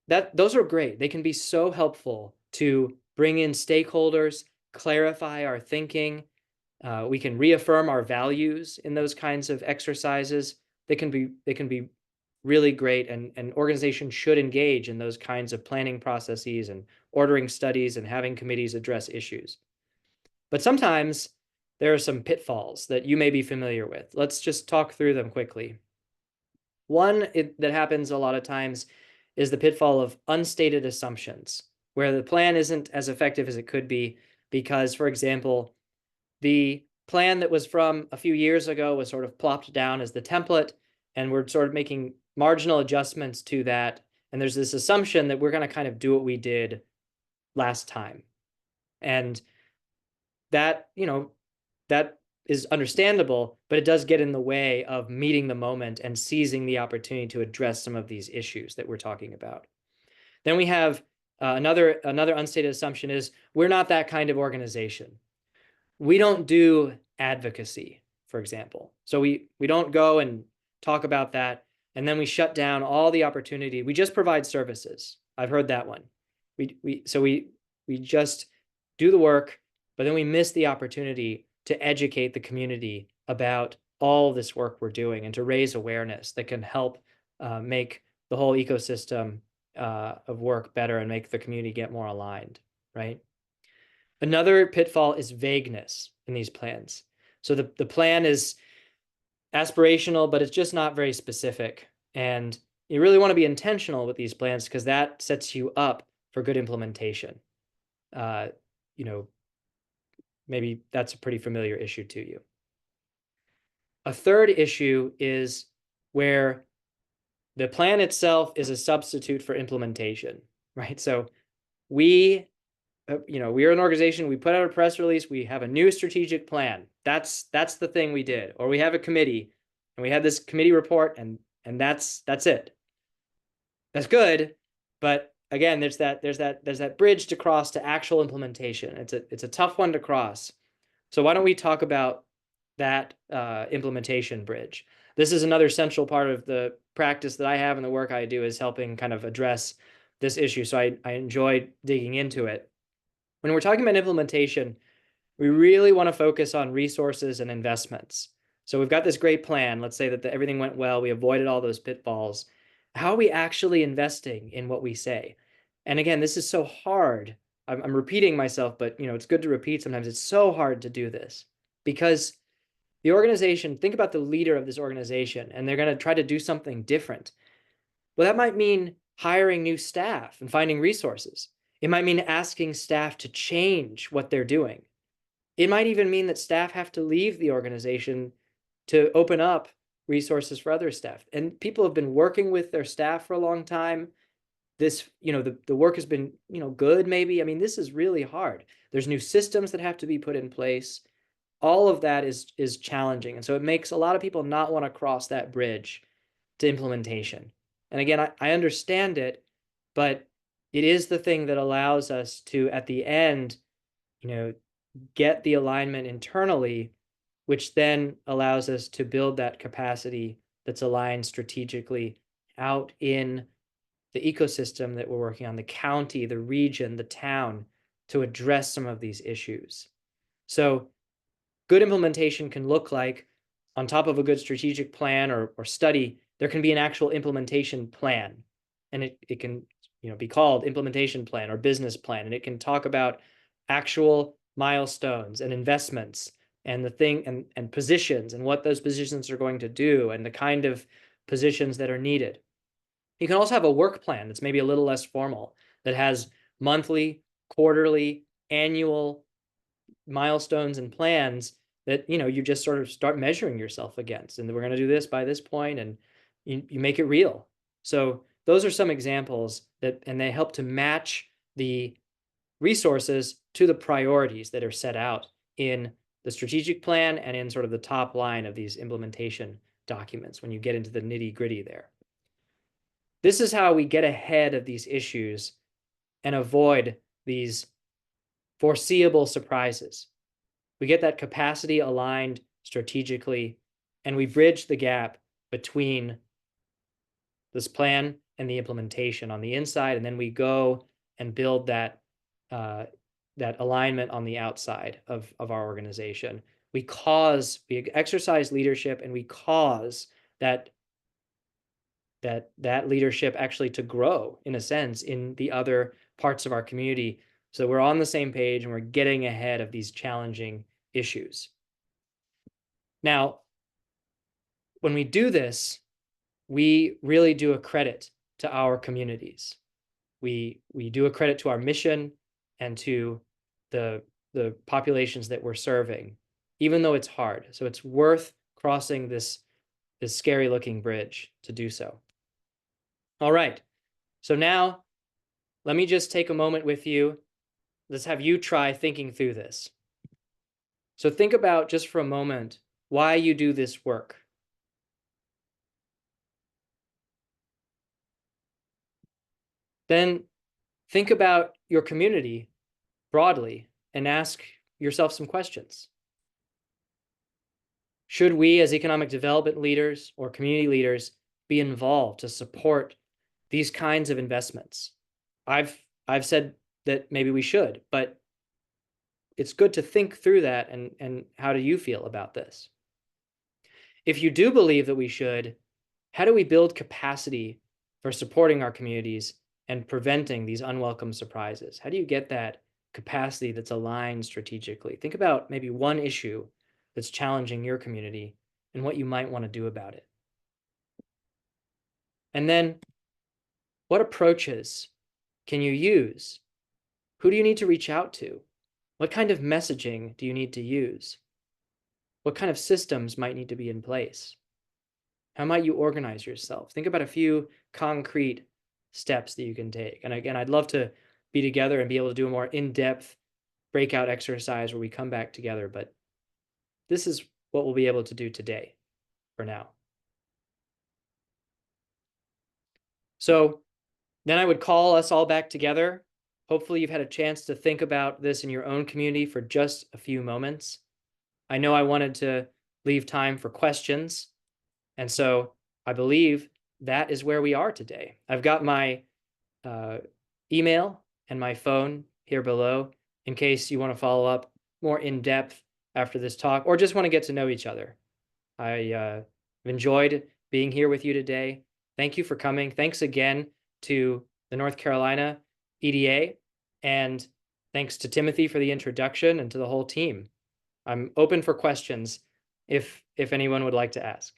those are great. They can be so helpful to bring in stakeholders, clarify our thinking. We can reaffirm our values in those kinds of exercises. They can be really great, and organizations should engage in those kinds of planning processes and ordering studies and having committees address issues. But sometimes there are some pitfalls that you may be familiar with. Let's just talk through them quickly. One that happens a lot of times is the pitfall of unstated assumptions, where the plan isn't as effective as it could be because, for example, the plan that was from a few years ago was sort of plopped down as the template, and we're sort of making marginal adjustments to that. And there's this assumption that we're going to kind of do what we did last time. And that, that is understandable, but it does get in the way of meeting the moment and seizing the opportunity to address some of these issues that we're talking about. Then we have another unstated assumption is we're not that kind of organization. We don't do advocacy, for example. So we don't go and talk about that, and then we shut down all the opportunity. We just provide services. I've heard that one. We just do the work, but then we miss the opportunity to educate the community about all this work we're doing and to raise awareness that can help make the whole ecosystem of work better and make the community get more aligned, right? Another pitfall is vagueness in these plans. So the plan is aspirational, but it's just not very specific. And you really want to be intentional with these plans, because that sets you up for good implementation. Maybe that's a pretty familiar issue to you. A third issue is where the plan itself is a substitute for implementation, right? So we're an organization, we put out a press release, we have a new strategic plan. That's the thing we did. Or we have a committee and we have this committee report, and that's it. That's good, but again, there's that bridge to cross to actual implementation. It's a tough one to cross. So why don't we talk about that implementation bridge. This is another central part of the practice that I have and the work I do is helping kind of address this issue. So I enjoy digging into it. When we're talking about implementation, we really want to focus on resources and investments. So we've got this great plan. Let's say that everything went well. We avoided all those pitfalls. How are we actually investing in what we say? And again, this is so hard. I'm repeating myself, but it's good to repeat sometimes. It's so hard to do this because the organization, think about the leader of this organization, and they're going to try to do something different. Well, that might mean hiring new staff and finding resources. It might mean asking staff to change what they're doing. It might even mean that staff have to leave the organization to open up resources for other staff. And people have been working with their staff for a long time. This, the work has been, good maybe. I mean, this is really hard. There's new systems that have to be put in place. All of that is challenging. And so it makes a lot of people not want to cross that bridge to implementation. And again, I understand it, but it is the thing that allows us to, at the end, get the alignment internally, which then allows us to build that capacity that's aligned strategically out in the ecosystem that we're working on, the county, the region, the town, to address some of these issues. So good implementation can look like, on top of a good strategic plan or study, there can be an actual implementation plan. And it can be called implementation plan or business plan. And it can talk about actual milestones and investments and the thing and positions and what those positions are going to do and the kind of positions that are needed. You can also have a work plan that's maybe a little less formal, that has monthly, quarterly, annual milestones and plans that you just sort of start measuring yourself against. And we're going to do this by this point, and you make it real. So those are some examples and they help to match the resources to the priorities that are set out in the strategic plan and in sort of the top line of these implementation documents when you get into the nitty-gritty there. This is how we get ahead of these issues and avoid these foreseeable surprises. We get that capacity aligned strategically, and we bridge the gap between this plan and the implementation on the inside, and then we go and build that alignment on the outside of our organization. We exercise leadership, and we cause that leadership actually to grow, in a sense, in the other parts of our community, so we're on the same page and we're getting ahead of these challenging issues. Now, when we do this, we really do a credit to our communities. We do a credit to our mission and to the populations that we're serving, even though it's hard. So it's worth crossing this scary looking bridge to do so. All right. So now let me just take a moment with you. Let's have you try thinking through this. So think about, just for a moment, why you do this work. Then think about your community broadly and ask yourself some questions. Should we, as economic development leaders or community leaders, be involved to support these kinds of investments? I've said that maybe we should, but it's good to think through that. And how do you feel about this? If you do believe that we should, how do we build capacity for supporting our communities and preventing these unwelcome surprises? How do you get that capacity that's aligned strategically? Think about maybe one issue that's challenging your community and what you might want to do about it. And then, what approaches can you use? Who do you need to reach out to? What kind of messaging do you need to use? What kind of systems might need to be in place? How might you organize yourself? Think about a few concrete steps that you can take. And again, I'd love to be together and be able to do a more in-depth breakout exercise where we come back together, but this is what we'll be able to do today for now. So then I would call us all back together. Hopefully you've had a chance to think about this in your own community for just a few moments. I know I wanted to leave time for questions. And so I believe that is where we are today. I've got my email and my phone here below in case you want to follow up more in depth after this talk or just want to get to know each other. I enjoyed being here with you today. Thank you for coming. Thanks again to the North Carolina EDA, and thanks to Timothy for the introduction and to the whole team. I'm open for questions if anyone would like to ask.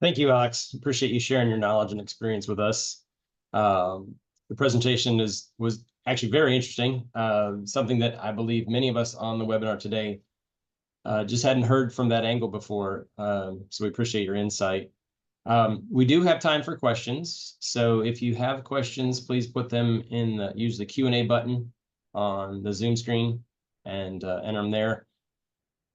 Thank you, Alex. Appreciate you sharing your knowledge and experience with us. The presentation was actually very interesting, something that I believe many of us on the webinar today just hadn't heard from that angle before. So we appreciate your insight. We do have time for questions. So if you have questions, please put them in use the Q&A button on the Zoom screen and enter them there.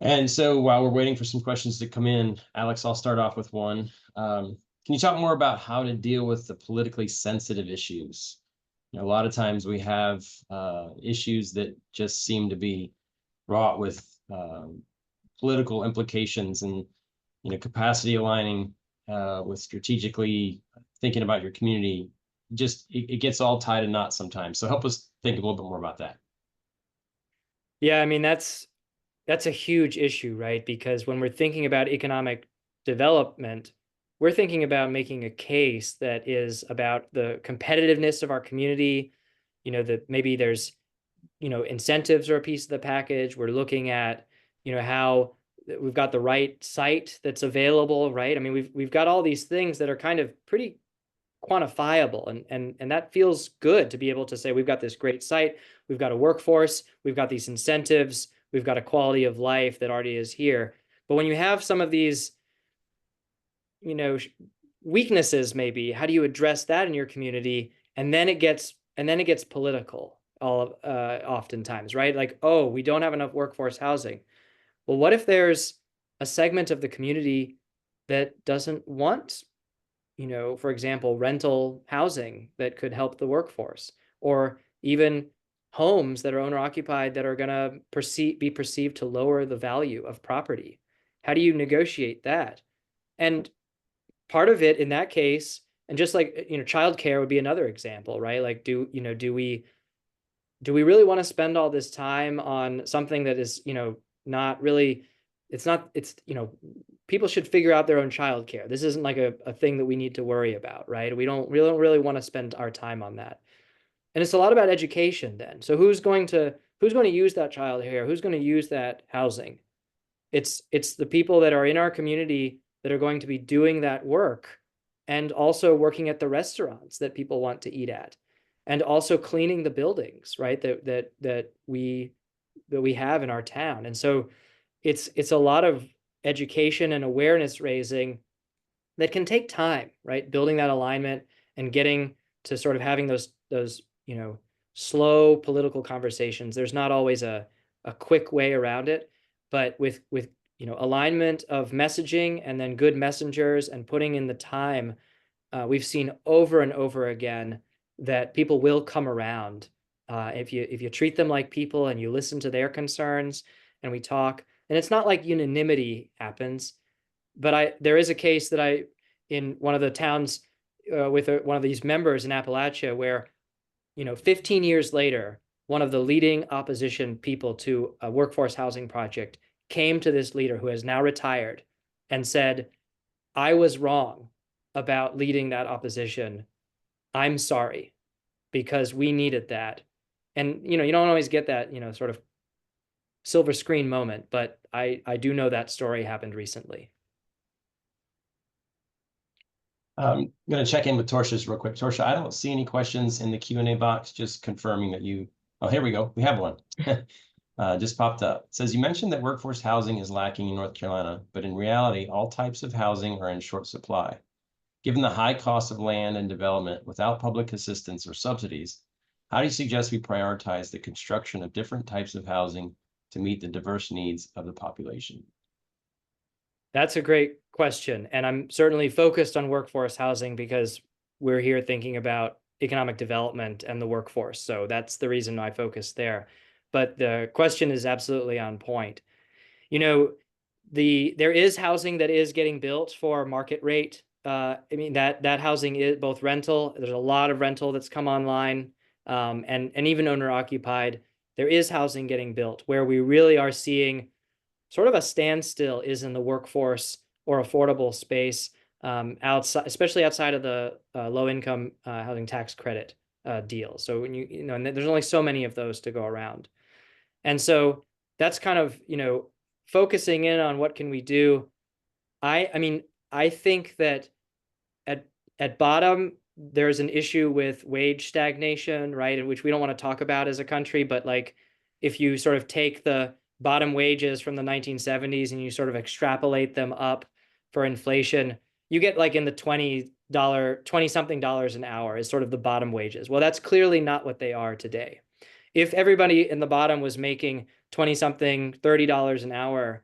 And so while we're waiting for some questions to come in, Alex, I'll start off with one. Can you talk more about how to deal with the politically sensitive issues? You know, a lot of times we have issues that just seem to be wrought with political implications and, you know, capacity aligning with strategically thinking about your community. Just it gets all tied in knots sometimes. So help us think a little bit more about that. Yeah, I mean, that's a huge issue, right? Because when we're thinking about economic development, we're thinking about making a case that is about the competitiveness of our community, you know, that maybe there's, you know, incentives are a piece of the package. We're looking at, you know, how we've got the right site that's available, right? I mean, we've got all these things that are kind of pretty quantifiable, and that feels good to be able to say we've got this great site, we've got a workforce, we've got these incentives, we've got a quality of life that already is here. But when you have some of these, you know, weaknesses, maybe, how do you address that in your community? And then it gets political oftentimes, right? Like, oh, we don't have enough workforce housing. Well, what if there's a segment of the community that doesn't want, you know, for example, rental housing that could help the workforce, or even homes that are owner occupied that are going to be perceived to lower the value of property? How do you negotiate that? And part of it in that case, and just like, you know, childcare would be another example, right? Like, do we really want to spend all this time on something that is, you know, not really, it's, you know, people should figure out their own childcare. This isn't like a thing that we need to worry about, right? We don't really want to spend our time on that. And it's a lot about education then. So who's going to use that childcare? Who's going to use that housing? It's the people that are in our community that are going to be doing that work, and also working at the restaurants that people want to eat at, and also cleaning the buildings, right? That we have in our town. And so it's a lot of education and awareness raising that can take time, right? Building that alignment and getting to sort of having those, you know, slow political conversations. There's not always a quick way around it, but with, you know, alignment of messaging and then good messengers and putting in the time, we've seen over and over again that people will come around if you treat them like people and you listen to their concerns and we talk. And it's not like unanimity happens, but there is a case that in one of the towns with one of these members in Appalachia where, you know, 15 years later, one of the leading opposition people to a workforce housing project came to this leader who has now retired and said, I was wrong about leading that opposition. I'm sorry, because we needed that. And, you know, you don't always get that, you know, sort of silver screen moment, but I do know that story happened recently. I'm going to check in with Torsha's real quick. Torsha, I don't see any questions in the Q&A box, just confirming that oh, here we go. We have one. Just popped up. It says, you mentioned that workforce housing is lacking in North Carolina, but in reality, all types of housing are in short supply. Given the high cost of land and development without public assistance or subsidies, how do you suggest we prioritize the construction of different types of housing to meet the diverse needs of the population? That's a great question. And I'm certainly focused on workforce housing because we're here thinking about economic development and the workforce. So that's the reason I focus there. But the question is absolutely on point. you know, there is housing that is getting built for market rate. I mean, that housing is both rental. There's a lot of rental that's come online, and even owner occupied. There is housing getting built. Where we really are seeing sort of a standstill is in the workforce or affordable space, outside, especially outside of the low income housing tax credit deal. So when you know, and there's only so many of those to go around. And so that's kind of, focusing in on what can we do. I mean, I think that at bottom, there's an issue with wage stagnation, right? In which we don't want to talk about as a country, but like if you sort of take the bottom wages from the 1970s and you sort of extrapolate them up for inflation, you get like in the $20 something an hour is sort of the bottom wages. Well, that's clearly not what they are today. If everybody in the bottom was making 20 something, $30 an hour,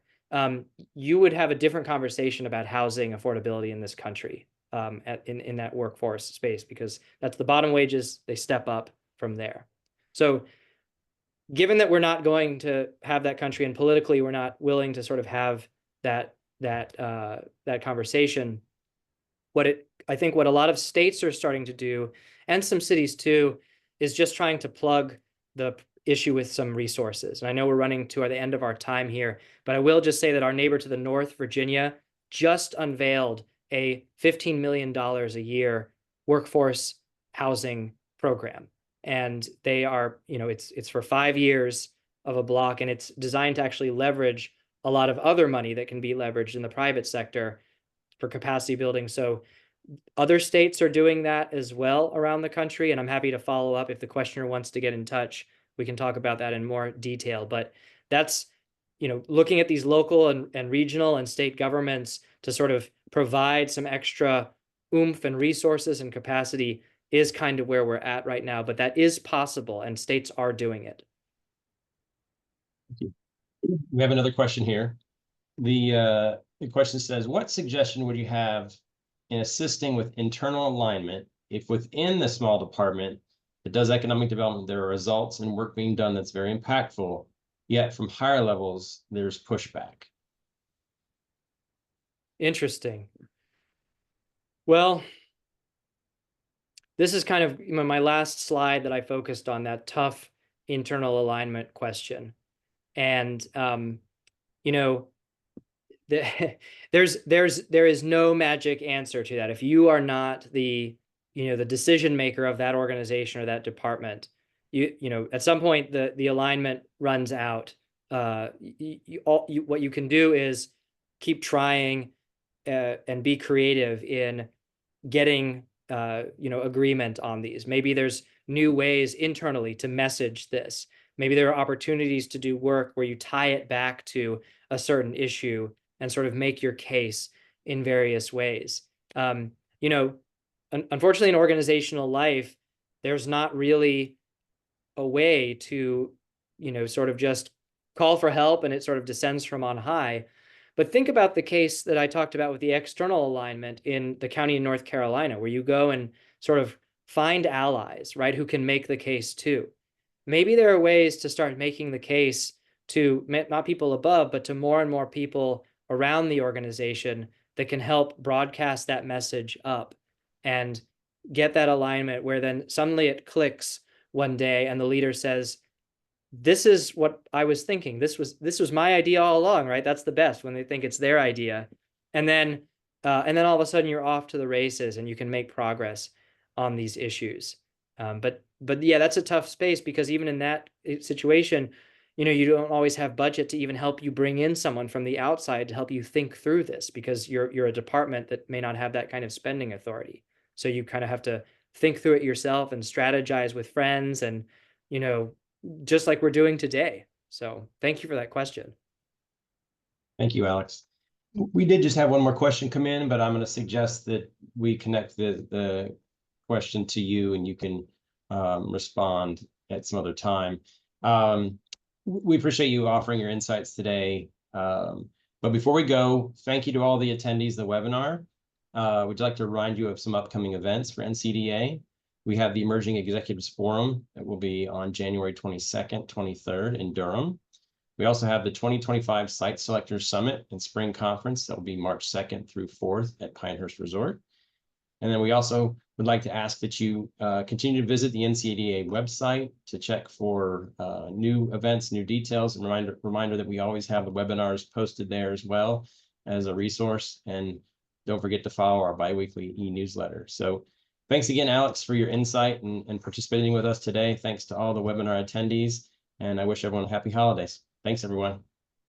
you would have a different conversation about housing affordability in this country, in that workforce space, because that's the bottom wages. They step up from there. So given that we're not going to have that country, and politically we're not willing to sort of have that conversation, I think what a lot of states are starting to do, and some cities too, is just trying to plug the issue with some resources. And I know we're running to the end of our time here, but I will just say that our neighbor to the north, Virginia, just unveiled a $15 million a year workforce housing program. And they are, it's for 5 years of a block, and it's designed to actually leverage a lot of other money that can be leveraged in the private sector for capacity building. So other states are doing that as well around the country, and I'm happy to follow up if the questioner wants to get in touch. We can talk about that in more detail, but that's, looking at these local and regional and state governments to sort of provide some extra oomph and resources and capacity is kind of where we're at right now, but that is possible and states are doing it. Thank you. We have another question here. The question says, what suggestion would you have in assisting with internal alignment if within the small department that does economic development, there are results and work being done that's very impactful, yet from higher levels, there's pushback? Interesting. Well, this is kind of my last slide that I focused on, that tough internal alignment question. And, there is no magic answer to that. If you are not the decision maker of that organization or that department, at some point the alignment runs out. What you can do is keep trying and be creative in getting agreement on these. Maybe there's new ways internally to message this. Maybe there are opportunities to do work where you tie it back to a certain issue and sort of make your case in various ways. Unfortunately, in organizational life, there's not really a way to, sort of just call for help and it sort of descends from on high. But think about the case that I talked about with the external alignment in the county in North Carolina, where you go and sort of find allies, right, who can make the case too. Maybe there are ways to start making the case to not people above, but to more and more people around the organization that can help broadcast that message up and get that alignment, where then suddenly it clicks one day and the leader says, this is what I was thinking. This was my idea all along, right? That's the best, when they think it's their idea. And then all of a sudden you're off to the races and you can make progress on these issues. But yeah, that's a tough space, because even in that situation, you don't always have budget to even help you bring in someone from the outside to help you think through this, because you're a department that may not have that kind of spending authority. So you kind of have to think through it yourself and strategize with friends, and, just like we're doing today. So thank you for that question. Thank you, Alex. We did just have one more question come in, but I'm going to suggest that we connect the question to you and you can respond at some other time. We appreciate you offering your insights today. But before we go, thank you to all the attendees of the webinar. We'd like to remind you of some upcoming events for NCEDA. We have the Emerging Executives Forum that will be on January 22nd, 23rd in Durham. We also have the 2025 Site Selectors Summit and Spring Conference that will be March 2nd through 4th at Pinehurst Resort. And then we also would like to ask that you continue to visit the NCEDA website to check for new events, new details, and reminder that we always have the webinars posted there as well as a resource. And don't forget to follow our biweekly e-newsletter. So thanks again, Alex, for your insight and participating with us today. Thanks to all the webinar attendees, and I wish everyone happy holidays. Thanks, everyone.